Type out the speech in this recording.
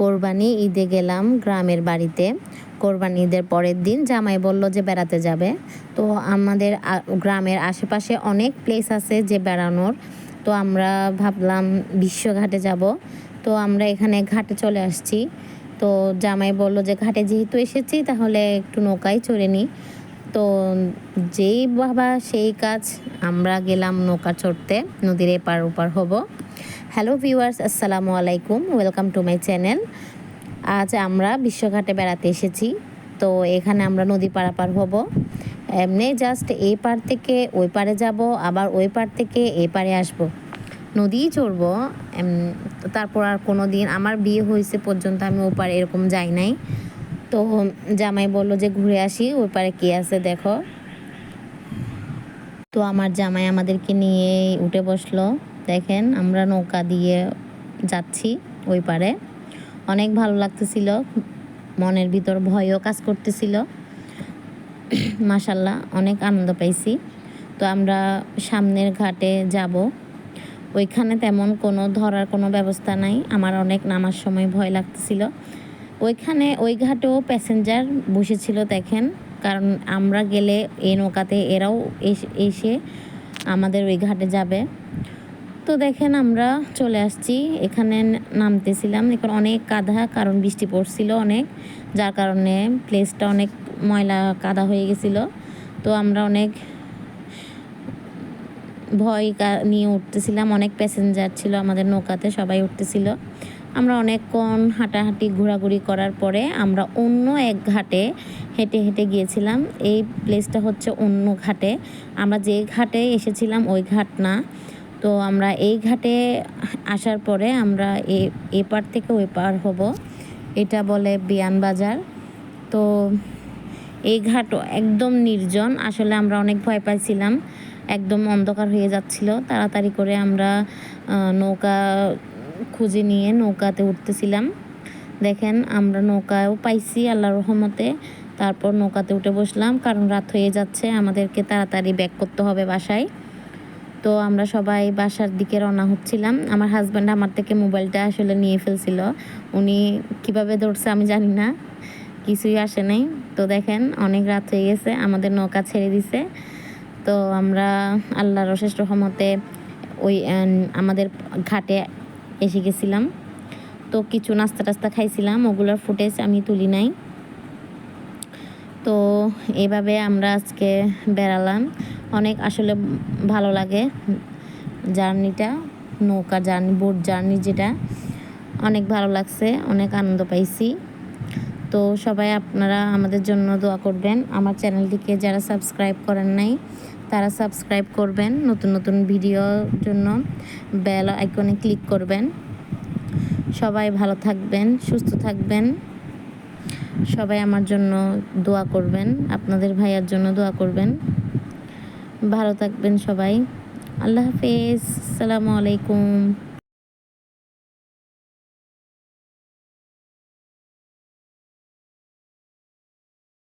কোরবানি ঈদে গেলাম গ্রামের বাড়িতে। কোরবানি ঈদের পরের দিন জামাই বলল যে বেড়াতে যাবে। তো আমাদের গ্রামের আশেপাশে অনেক প্লেস আছে যে বেড়ানোর। তো আমরা ভাবলাম বিশ্বঘাটে যাব। তো আমরা এখানে ঘাটে চলে আসছি। তো জামাই বলল যে ঘাটে যেহেতু এসেছি তাহলে একটু নৌকায় চড়ে নিই। তো যেই বাবা সেই কাজ, আমরা গেলাম নৌকা চড়তে, নদীর এপার ওপার হব। হ্যালো ভিউয়ার্স, আসসালামু আলাইকুম, ওয়েলকাম টু মাই চ্যানেল। আজ আমরা বিশ্বঘাটে বেড়াতে এসেছি। তো এখানে আমরা নদী পারাপার হব। এমনি জাস্ট এই পার থেকে ওই পারে যাব, আবার ওই পার থেকে এই পারে আসব, নদী চড়বো। তারপর আর কোনো দিন আমার বিয়ে হয়েছে পর্যন্ত আমি ওই পারে এরকম যাই নাই। তো জামাই বলল যে ঘুরে আসি, ওই পারে কী আছে দেখো। তো আমার জামাই আমাদেরকে নিয়ে উঠে বসলো। দেখেন আমরা নৌকা দিয়ে যাচ্ছি ওই পারে। অনেক ভালো লাগতেছিল, মনের ভিতর ভয়ও কাজ করতেছিল। মাশাল্লাহ অনেক আনন্দ পাইছি। তো আমরা সামনের ঘাটে যাব। ওইখানে তেমন কোনো ধরার কোনো ব্যবস্থা নাই, আমার অনেক নামার সময় ভয় লাগতেছিল। ওইখানে ওই ঘাটেও প্যাসেঞ্জার বসেছিল দেখেন, কারণ আমরা গেলে এই নৌকাতে এরাও এসে আমাদের ওই ঘাটে যাবে। তো দেখেন আমরা চলে আসছি, এখানে নামতেছিলাম। এখন অনেক কাদা, কারণ বৃষ্টি পড়ছিল অনেক, যার কারণে প্লেসটা অনেক ময়লা কাদা হয়ে গেছিলো। তো আমরা অনেক ভয় নিয়ে উঠতেছিলাম। অনেক প্যাসেঞ্জার ছিল আমাদের নৌকাতে, সবাই উঠতেছিল। আমরা অনেকক্ষণ হাঁটাহাঁটি ঘোরাঘুরি করার পরে আমরা অন্য এক ঘাটে হেঁটে হেঁটে গিয়েছিলাম। এই প্লেসটা হচ্ছে অন্য ঘাটে, আমরা যে ঘাটে এসেছিলাম ওই ঘাট না। তো আমরা এই ঘাটে আসার পরে আমরা এপার থেকে ওই পার হব, এটা বলে বিয়ানবাজার। তো এই ঘাটও একদম নির্জন। আসলে আমরা অনেক ভয় পাইছিলাম, একদম অন্ধকার হয়ে যাচ্ছিল। তাড়াতাড়ি করে আমরা নৌকা খুঁজে নিয়ে নৌকাতে উঠতেছিলাম। দেখেন আমরা নৌকাও পাইছি আল্লাহর রহমতে। তারপর নৌকাতে উঠে বসলাম, কারণ রাত হয়ে যাচ্ছে, আমাদেরকে তাড়াতাড়ি ব্যাক করতে হবে বাসায়। তো আমরা সবাই বাসার দিকে রওনা হচ্ছিলাম। আমার হাজব্যান্ড আমার থেকে মোবাইলটা আসলে নিয়ে ফেলছিল, উনি কিভাবে ধরছে আমি জানি না, কিছুই আসে নাই। তো দেখেন অনেক রাত হয়ে গেছে, আমাদের নৌকা ছেড়ে দিছে। তো আমরা আল্লাহর অশেষ রহমতে ওই আমাদের ঘাটে এসে গেছিলাম। তো কিছু নাস্তা টাস্তা খাইছিলাম, ওগুলোর ফুটেজ আমি তুলি নাই। তো এইভাবে আমরা আজকে বেড়ালাম। অনেক আসলে ভালো লাগে জার্নিটা, নৌকা জার্নি, বোট জার্নি, যেটা অনেক ভালো লাগছে, অনেক আনন্দ পাইছি। তো সবাই আপনারা আমাদের জন্য দোয়া করবেন। আমার চ্যানেলটিকে যারা সাবস্ক্রাইব করেন নাই তারা সাবস্ক্রাইব করবেন, নতুন নতুন ভিডিওর জন্য বেল আইকনে ক্লিক করবেন। সবাই ভালো থাকবেন, সুস্থ থাকবেন। সবাই আমার জন্য দোয়া করবেন, আপনাদের ভাইয়ার জন্য দোয়া করবেন। ভালো থাকবেন সবাই। আল্লাহ হাফেজ, আসসালামু আলাইকুম।